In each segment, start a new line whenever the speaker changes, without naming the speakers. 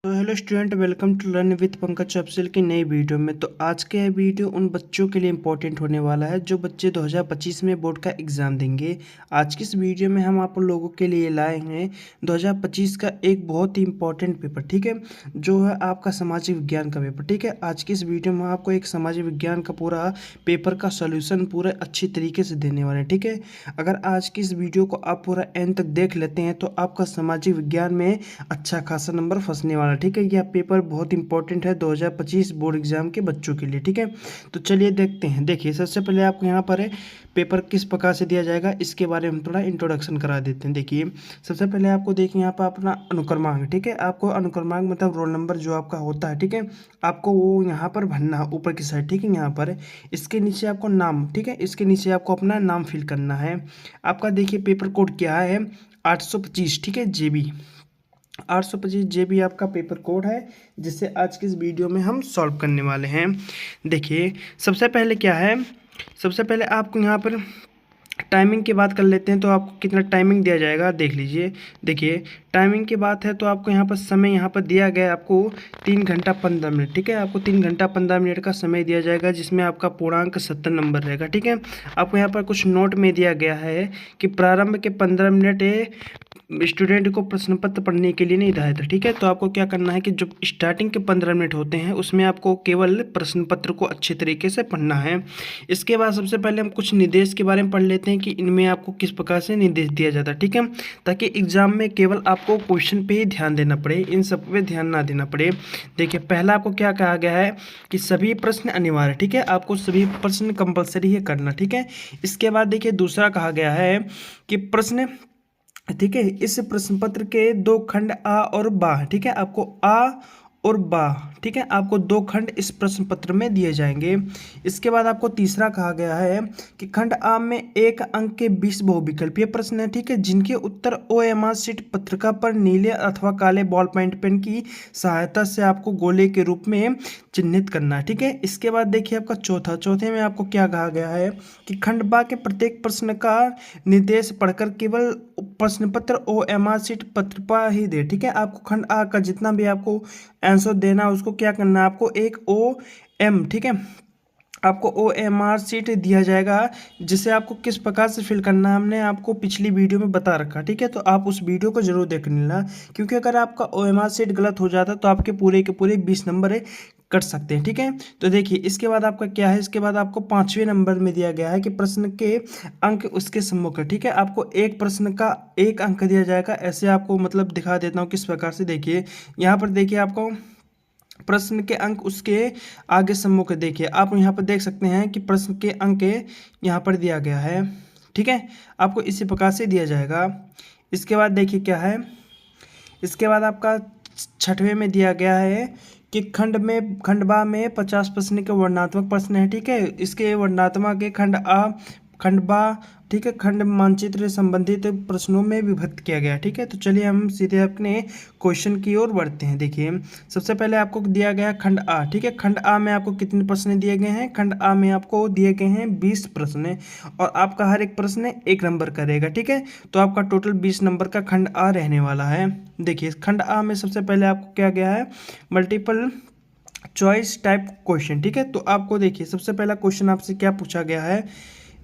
तो hello student, welcome to learn with Pankaj Afzal की नई वीडियो में। तो आज का यह वीडियो उन बच्चों के लिए इंपॉर्टेंट होने वाला है जो बच्चे 2025 में बोर्ड का एग्ज़ाम देंगे। आज की इस वीडियो में हम आप लोगों के लिए लाए हैं 2025 का एक बहुत ही इंपॉर्टेंट पेपर, ठीक है, जो है आपका सामाजिक विज्ञान का पेपर। ठीक है, आज की इस वीडियो में आपको एक सामाजिक विज्ञान का पूरा पेपर का सोल्यूशन पूरे अच्छी तरीके से देने वाले हैं। ठीक है, अगर आज की इस वीडियो को आप पूरा एंड तक देख लेते हैं तो आपका सामाजिक विज्ञान में अच्छा खासा नंबर फंसने वाला। ठीक है, यह पेपर बहुत इंपॉर्टेंट है 2025 बोर्ड एग्जाम के बच्चों के लिए। ठीक है, तो चलिए देखते हैं। देखिए, सबसे पहले आपको यहाँ पर पेपर किस प्रकार से दिया जाएगा इसके बारे में थोड़ा इंट्रोडक्शन करा देते हैं। देखिए, सबसे पहले आपको देखिए यहाँ पर अपना अनुक्रमांक, ठीक है, आपको अनुक्रमांक मतलब रोल नंबर जो आपका होता है, ठीक है, आपको वो यहाँ पर भरना है ऊपर की साइड। ठीक है, यहाँ पर इसके नीचे आपको नाम, ठीक है, इसके नीचे आपको अपना नाम फिल करना है। आपका देखिए पेपर कोड क्या है, 825, ठीक है, जेबी 825 जेबी आपका पेपर कोड है, जिससे आज की इस वीडियो में हम सॉल्व करने वाले हैं। देखिए, सबसे पहले क्या है, सबसे पहले आपको यहाँ पर टाइमिंग की बात कर लेते हैं। तो आपको कितना टाइमिंग दिया जाएगा देख लीजिए। देखिए, टाइमिंग की बात है तो आपको यहाँ पर समय यहाँ पर दिया गया है आपको 3 घंटा 15 मिनट। ठीक है, आपको 3 घंटा 15 मिनट का समय दिया जाएगा, जिसमें आपका पूर्णांक 70 नंबर रहेगा। ठीक है, आपको यहाँ पर कुछ नोट में दिया गया है कि प्रारंभ के 15 मिनट स्टूडेंट को प्रश्न पत्र पढ़ने के लिए निर्धारित है। ठीक है, तो आपको क्या करना है कि जो स्टार्टिंग के 15 मिनट होते हैं उसमें आपको केवल प्रश्न पत्र को अच्छे तरीके से पढ़ना है। इसके बाद सबसे पहले हम कुछ निर्देश के बारे में पढ़ लेते हैं कि इनमें आपको किस प्रकार से निर्देश दिया जाता है। ठीक है, ताकि एग्जाम में केवल आपको क्वेश्चन पे ही ध्यान देना पड़े, इन सब पे ध्यान ना देना पड़े। देखिए, पहला आपको क्या कहा गया है कि सभी प्रश्न अनिवार्य। ठीक है, आपको सभी प्रश्न कंपलसरी है करना। ठीक है, इसके बाद देखिए दूसरा कहा गया है कि प्रश्न, ठीक है, इस प्रश्न पत्र के 2 खंड आ और बा, ठीक है, आपको आ और बा, ठीक है, आपको 2 खंड इस प्रश्न पत्र में दिए जाएंगे। इसके बाद आपको तीसरा कहा गया है कि खंड आ में 1 अंक के 20 बहुविकल्पीय प्रश्न है, ठीक है, जिनके उत्तर OMR शीट पत्रिका पर नीले अथवा काले बॉल पॉइंट पेन की सहायता से आपको गोले के रूप में चिन्हित करना है। ठीक है, इसके बाद देखिए आपका चौथे में आपको क्या कहा गया है कि खंड बा के प्रत्येक प्रश्न का निर्देश पढ़कर केवल प्रश्न पत्र OMR शीट पत्र पर ही दे। ठीक है, आपको खंड आ का जितना भी आपको आंसर देना उसको क्या करना है, आपको एक OM, ठीक है, आपको OMR शीट दिया जाएगा, जिसे आपको किस प्रकार से फिल करना है हमने आपको पिछली वीडियो में बता रखा। ठीक है, तो आप उस वीडियो को जरूर देख लेना, क्योंकि अगर आपका OMR शीट गलत हो जाता तो आपके पूरे के पूरे 20 नंबर कट सकते हैं। ठीक है, तो देखिए इसके बाद आपका क्या है, इसके बाद आपको 5वें नंबर में दिया गया है कि प्रश्न के अंक उसके सम्मुख है। ठीक है, आपको एक प्रश्न का 1 अंक दिया जाएगा। ऐसे आपको मतलब दिखा देता हूँ किस प्रकार से। देखिए यहाँ पर देखिए आपको प्रश्न के अंक उसके आगे सम्मुख है। देखिए आप यहाँ पर देख सकते हैं कि प्रश्न के अंक यहाँ पर दिया गया है। ठीक है, आपको इसी प्रकार से दिया जाएगा। इसके बाद देखिए क्या है, इसके बाद आपका 6वें में दिया गया है कि खंड बा में 50 प्रश्न के वर्णनात्मक प्रश्न है। ठीक है, इसके वर्णनात्मक के खंड आ, खंड बा, ठीक है, खंड मानचित्र संबंधित प्रश्नों में विभक्त किया गया। ठीक है, तो चलिए हम सीधे अपने क्वेश्चन की ओर बढ़ते हैं। देखिए, सबसे पहले आपको दिया गया खंड आ। ठीक है, खंड आ में आपको कितने प्रश्न दिए गए हैं, खंड आ में आपको दिए गए हैं 20 प्रश्न, और आपका हर एक प्रश्न 1 नंबर का रहेगा। ठीक है, तो आपका टोटल 20 नंबर का खंड आ रहने वाला है। देखिए, खंड आ में सबसे पहले आपको क्या गया है, मल्टीपल चॉइस टाइप क्वेश्चन। ठीक है, तो आपको देखिए सबसे पहला क्वेश्चन आपसे क्या पूछा गया है,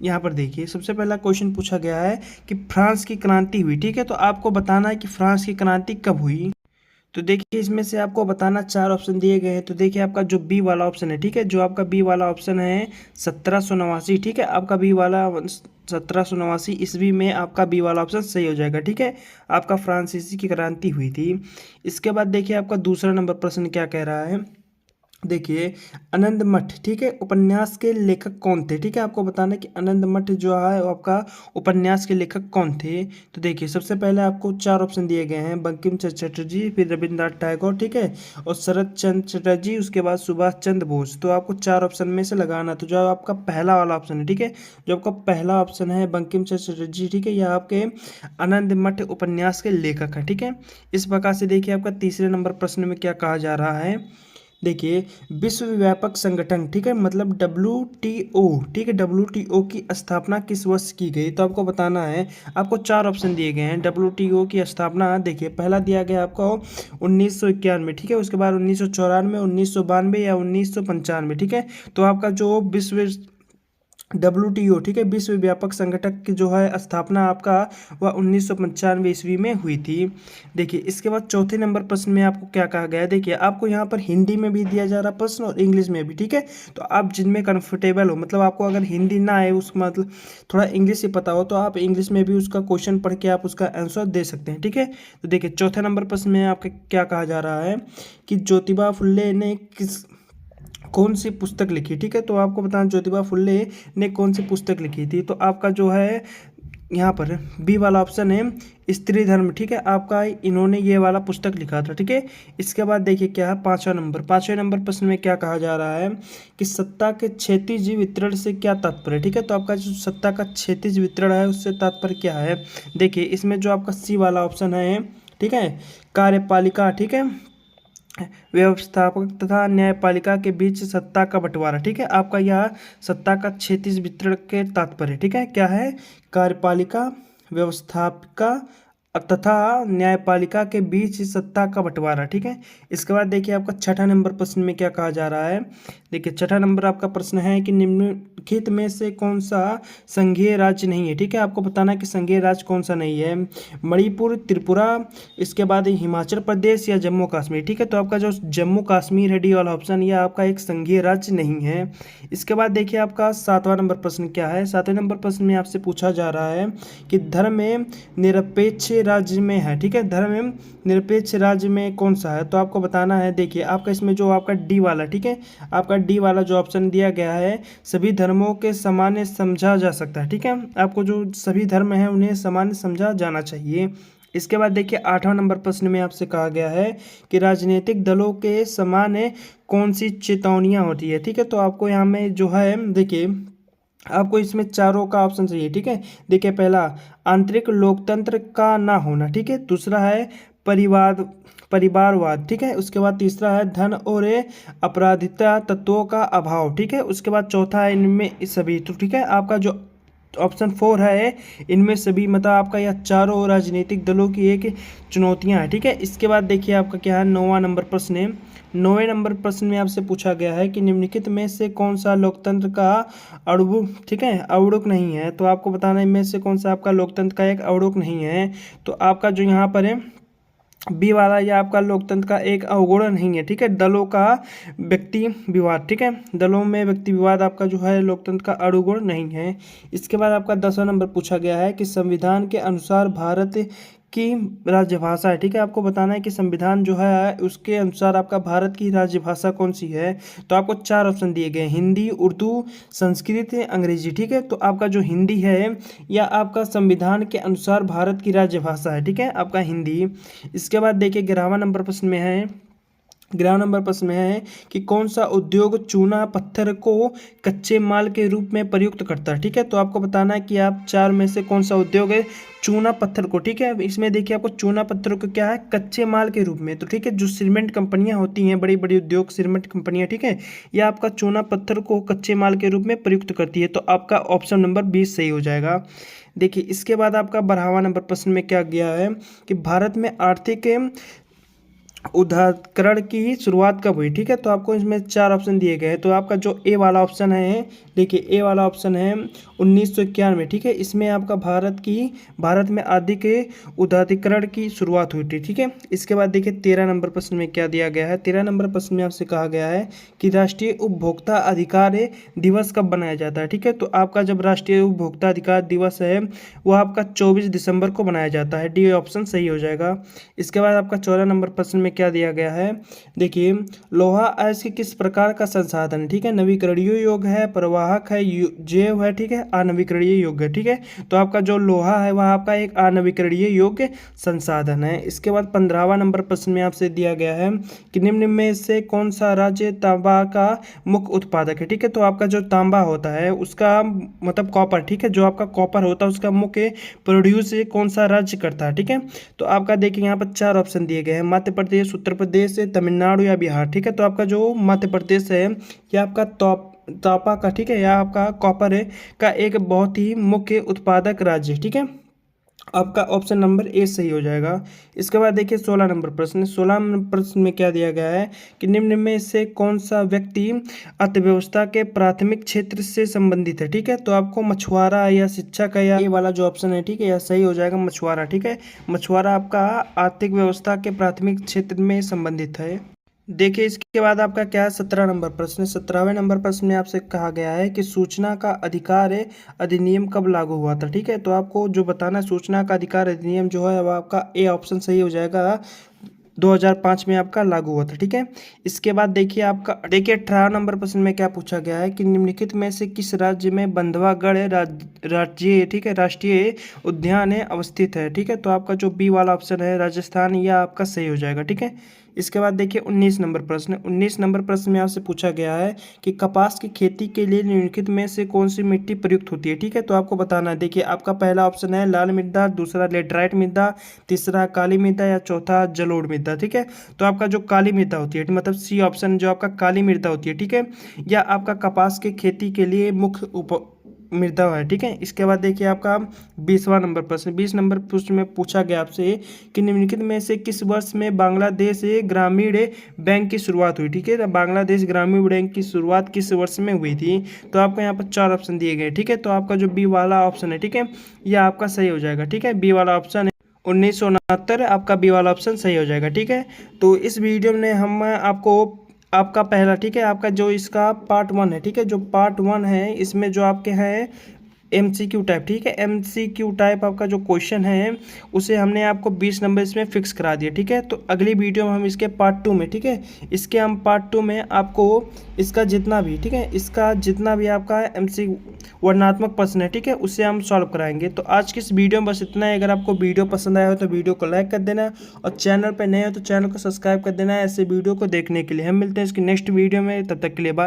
यहाँ पर देखिए सबसे पहला क्वेश्चन पूछा गया है कि फ्रांस की क्रांति हुई। ठीक है, तो आपको बताना है कि फ्रांस की क्रांति कब हुई। तो देखिए इसमें से आपको बताना 4 ऑप्शन दिए गए हैं। तो देखिए आपका जो बी वाला ऑप्शन है, ठीक है, जो आपका बी वाला ऑप्शन है 1789। ठीक है, आपका बी वाला 1789 ईस्वी में आपका बी वाला ऑप्शन सही हो जाएगा। ठीक है, आपका फ्रांसीसी की क्रांति हुई थी। इसके बाद देखिए आपका दूसरा नंबर प्रश्न क्या कह रहा है, देखिए आनंद मठ, ठीक है, उपन्यास के लेखक कौन थे। ठीक है, आपको बताना कि आनंद मठ जो है वो आपका उपन्यास के लेखक कौन थे। तो देखिए सबसे पहले आपको 4 ऑप्शन दिए गए हैं, बंकिम चंद्र चटर्जी, फिर रविंद्रनाथ टैगोर, ठीक है, और शरद चंद्र चटर्जी, उसके बाद सुभाष चंद्र बोस। तो आपको 4 ऑप्शन में से लगाना। तो जो आपका पहला वाला ऑप्शन है, ठीक है, जो आपका पहला ऑप्शन है बंकिम चंद्र चटर्जी, ठीक है, यह आपके आनंद मठ उपन्यास के लेखक है। ठीक है, इस प्रकार से देखिए आपका तीसरे नंबर प्रश्न में क्या कहा जा रहा है, देखिए विश्व व्यापक संगठन, ठीक है, मतलब WTO, ठीक है, WTO की स्थापना किस वर्ष की गई? तो आपको बताना है। आपको चार ऑप्शन दिए गए हैं। WTO की स्थापना देखिए, पहला दिया गया आपको 1991, ठीक है, उसके बाद 1994, 1992 या 1995, ठीक है। तो आपका जो विश्व WTO, ठीक है, विश्व व्यापक संगठन की जो है स्थापना आपका वह 1995 ईस्वी में हुई थी। देखिए इसके बाद चौथे नंबर प्रश्न में आपको क्या कहा गया है। देखिए आपको यहाँ पर हिंदी में भी दिया जा रहा प्रश्न और इंग्लिश में भी, ठीक है। तो आप जिनमें कंफर्टेबल हो, मतलब आपको अगर हिंदी ना आए, उसका मतलब थोड़ा इंग्लिश ही पता हो, तो आप इंग्लिश में भी उसका क्वेश्चन पढ़ के आप उसका आंसर दे सकते हैं, ठीक है। तो देखिए चौथे नंबर प्रश्न में आपके क्या कहा जा रहा है कि ज्योतिबा फुल्ले ने कौन सी पुस्तक लिखी, ठीक है। तो आपको बताना ज्योतिबा फुल्ले ने कौन सी पुस्तक लिखी थी। तो आपका जो है यहाँ पर बी वाला ऑप्शन है स्त्री धर्म, ठीक है, आपका इन्होंने ये वाला पुस्तक लिखा था, ठीक है। इसके बाद देखिए क्या है पाँचवें नंबर प्रश्न में क्या कहा जा रहा है कि सत्ता के क्षैतिज वितरण से क्या तात्पर्य, ठीक है। तो आपका जो सत्ता का क्षैतिज वितरण है उससे तात्पर्य क्या है। देखिए इसमें जो आपका सी वाला ऑप्शन है, ठीक है, कार्यपालिका, ठीक है, व्यवस्थापक तथा न्यायपालिका के बीच सत्ता का बंटवारा, ठीक है। आपका यह सत्ता का क्षैतिज वितरण के तात्पर्य, ठीक है, क्या है, कार्यपालिका, व्यवस्थापिका तथा न्यायपालिका के बीच सत्ता का बंटवारा, ठीक है। इसके बाद देखिए आपका छठा नंबर प्रश्न में क्या कहा जा रहा है। देखिए छठा नंबर आपका प्रश्न है कि निम्नलिखित में से कौन सा संघीय राज्य नहीं है, ठीक है। आपको बताना है कि संघीय राज्य कौन सा नहीं है, मणिपुर, त्रिपुरा, इसके बाद हिमाचल प्रदेश या जम्मू कश्मीर, ठीक है। तो आपका जो जम्मू कश्मीर है डी वाला ऑप्शन, यह आपका एक संघीय राज्य नहीं है। इसके बाद देखिए आपका सातवां नंबर प्रश्न क्या है। सातवें नंबर प्रश्न में आपसे पूछा जा रहा है कि धर्म में निरपेक्ष राज्य में है, ठीक है, धर्म में निरपेक्ष राज्य में कौन सा है। तो आपको बताना है। देखिए आपका इसमें जो आपका डी वाला, ठीक है, आपका डी वाला जो ऑप्शन दिया गया है सभी धर्मों के समान समझा जा सकता है, ठीक है। आपको जो सभी धर्म है उन्हें समान समझा जाना चाहिए। इसके बाद देखिए आठवां नंबर प्रश्न में आपसे कहा गया है कि राजनीतिक दलों के समान कौन सी चेतावनियां होती है, ठीक है। तो आपको यहाँ में जो है देखिए आपको इसमें चारों का ऑप्शन चाहिए, ठीक है। देखिए पहला आंतरिक लोकतंत्र का ना होना, ठीक है, दूसरा है परिवारवाद, ठीक है, उसके बाद तीसरा है धन और आपराधिकता तत्वों का अभाव, ठीक है, उसके बाद चौथा है इनमें सभी। तो ठीक है, आपका जो ऑप्शन 4 है इनमें सभी, मतलब आपका यह चारों राजनीतिक दलों की एक चुनौतियां हैं, ठीक है। इसके बाद देखिए आपका क्या है, नौवां नंबर प्रश्न है। नौवें नंबर प्रश्न में आपसे पूछा गया है कि निम्नलिखित में से कौन सा लोकतंत्र का अड़ुक, ठीक है, अवड़ुक नहीं है। तो आपको बताना है इनमें से कौन सा आपका लोकतंत्र का एक अवड़ुक नहीं है। तो आपका जो यहाँ पर है बी वाला, यह आपका लोकतंत्र का एक अवगुण नहीं है, ठीक है, दलों का व्यक्ति विवाद, ठीक है, दलों में व्यक्ति विवाद आपका जो है लोकतंत्र का अवगुण नहीं है। इसके बाद आपका 10वां नंबर पूछा गया है कि संविधान के अनुसार भारत की राजभाषा है, ठीक है। आपको बताना है कि संविधान जो है उसके अनुसार आपका भारत की राजभाषा कौन सी है। तो आपको चार ऑप्शन दिए गए, हिंदी, उर्दू, संस्कृत, अंग्रेजी, ठीक है। तो आपका जो हिंदी है या आपका संविधान के अनुसार भारत की राजभाषा है, ठीक है, आपका हिंदी। इसके बाद देखिए 11वां नंबर प्रश्न में है, 11 नंबर प्रश्न में है कि कौन सा उद्योग चूना पत्थर को कच्चे माल के रूप में प्रयुक्त करता है, ठीक है। तो आपको बताना है कि आप चार में से कौन सा उद्योग है चूना पत्थर को, ठीक है। इसमें देखिए आपको चूना पत्थर को क्या है कच्चे माल के रूप में, तो ठीक है, जो सीमेंट कंपनियां होती हैं, बड़ी बड़ी उद्योग सीमेंट कंपनियां, ठीक है, यह आपका चूना पत्थर को कच्चे माल के रूप में प्रयुक्त करती है। तो आपका ऑप्शन नंबर 20 सही हो जाएगा। देखिए इसके बाद आपका 12वां नंबर प्रश्न में क्या गया है कि भारत में आर्थिक उदारीकरण की शुरुआत कब हुई, ठीक है। तो आपको इसमें चार ऑप्शन दिए गए हैं। तो आपका जो ए वाला ऑप्शन है, देखिए ए वाला ऑप्शन है 1991 में, ठीक है। इसमें आपका भारत में आर्थिक उदारीकरण की शुरुआत हुई थी, ठीक है। इसके बाद देखिए 13 नंबर प्रश्न में क्या दिया गया है। 13 नंबर प्रश्न में आपसे कहा गया है कि राष्ट्रीय उपभोक्ता अधिकार दिवस कब बनाया जाता है, ठीक है। तो आपका जब राष्ट्रीय उपभोक्ता अधिकार दिवस है वह आपका 24 दिसंबर को बनाया जाता है। डी ऑप्शन सही हो जाएगा। इसके बाद आपका 14 नंबर प्रश्न में क्या दिया गया है, देखिए लोहा अयस्क किस प्रकार का संसाधन है, ठीक है, नवीकरणीय योग्य है, प्रवाहक है, जैव है, ठीक है, अनवीकरणीय योग्य है, ठीक है। तो आपका जो लोहा है वह आपका एक अनवीकरणीय योग्य संसाधन है। इसके बाद 15वां नंबर प्रश्न में आपसे दिया गया है कि निम्न में से कौन सा राज्य तांबा का मुख्य उत्पादक है, ठीक है। तो आपका जो तांबा होता है उसका मतलब कॉपर, ठीक है, जो आपका कॉपर होता है उसका मुख्य प्रोड्यूस कौन सा राज्य करता है, ठीक है। तो आपका देखिए यहाँ पर चार ऑप्शन दिए गए हैं, मध्य प्रदेश, प्रदेश, उत्तर प्रदेश, तमिलनाडु या बिहार। ठीक है, तो आपका जो मध्य प्रदेश है ये आपका तांबा का, ठीक है, या आपका कॉपर है का एक बहुत ही मुख्य उत्पादक राज्य है। ठीक है, आपका ऑप्शन नंबर ए सही हो जाएगा। इसके बाद देखिए 16 नंबर प्रश्न। 16 नंबर प्रश्न में क्या दिया गया है कि निम्न में से कौन सा व्यक्ति अर्थव्यवस्था के प्राथमिक क्षेत्र से संबंधित है। ठीक है, तो आपको मछुआरा या शिक्षक है, या ये वाला जो ऑप्शन है, ठीक है, यह सही हो जाएगा मछुआरा। ठीक है, मछुआरा आपका आर्थिक व्यवस्था के प्राथमिक क्षेत्र में संबंधित है। देखिए इसके बाद आपका क्या है, 17 नंबर प्रश्न। 17वें नंबर प्रश्न में आपसे कहा गया है कि सूचना का अधिकार अधिनियम कब लागू हुआ था। ठीक है, तो आपको जो बताना है सूचना का अधिकार अधिनियम जो है वह आपका ए ऑप्शन सही हो जाएगा, 2005 में आपका लागू हुआ था। ठीक है, इसके बाद देखिए 18 नंबर प्रश्न में क्या पूछा गया है कि निम्नलिखित में से किस राज्य में बंधवागढ़ राज्य, ठीक है, राष्ट्रीय उद्यान अवस्थित है। ठीक है, तो आपका जो बी वाला ऑप्शन है राजस्थान, यह आपका सही हो जाएगा। ठीक है, इसके बाद देखिए 19 नंबर प्रश्न। 19 नंबर प्रश्न में आपसे पूछा गया है कि कपास की खेती के लिए निम्नलिखित में से कौन सी मिट्टी प्रयुक्त होती है। ठीक है, तो आपको बताना है। देखिए आपका पहला ऑप्शन है लाल मृदा, दूसरा लेटराइट मृदा, तीसरा काली मृदा या चौथा जलोढ़ मृदा। ठीक है, तो आपका जो काली मृदा होती है, मतलब सी ऑप्शन जो आपका काली मृदा होती है, ठीक है, या आपका कपास की खेती के लिए मुख्य मृदा है। ठीक है, इसके बाद देखिए आपका 20वां नंबर प्रश्न। 20 नंबर प्रश्न में पूछा गया आपसे कि निम्नलिखित में से किस वर्ष में बांग्लादेश ग्रामीण बैंक की शुरुआत हुई। ठीक है, तो बांग्लादेश ग्रामीण बैंक की शुरुआत किस वर्ष में हुई थी। तो आपको यहाँ पर 4 ऑप्शन दिए गए। ठीक है, तो आपका जो बी वाला ऑप्शन है, ठीक है, यह आपका सही हो जाएगा। ठीक है, बी वाला ऑप्शन है 1969, आपका बी वाला ऑप्शन सही हो जाएगा। ठीक है, तो इस वीडियो में हम आपका पहला, ठीक है, आपका जो इसका पार्ट 1 है, ठीक है, जो पार्ट 1 है इसमें जो आपके हैं MCQ टाइप, ठीक है, MCQ टाइप आपका जो क्वेश्चन है उसे हमने आपको 20 नंबर इसमें फिक्स करा दिया। ठीक है, तो अगली वीडियो में हम इसके पार्ट 2 में, ठीक है, इसके हम पार्ट 2 में आपको इसका जितना भी, ठीक है, इसका जितना भी आपका MC वर्णनात्मक प्रश्न है, ठीक है, उसे हम सॉल्व कराएंगे। तो आज की इस वीडियो में बस इतना है। अगर आपको वीडियो पसंद आया हो तो वीडियो को लाइक कर देना, और चैनल पर नए हो तो चैनल को सब्सक्राइब कर देना है ऐसे वीडियो को देखने के लिए। हम मिलते हैं इसकी नेक्स्ट वीडियो में, तब तक के लिए बाय।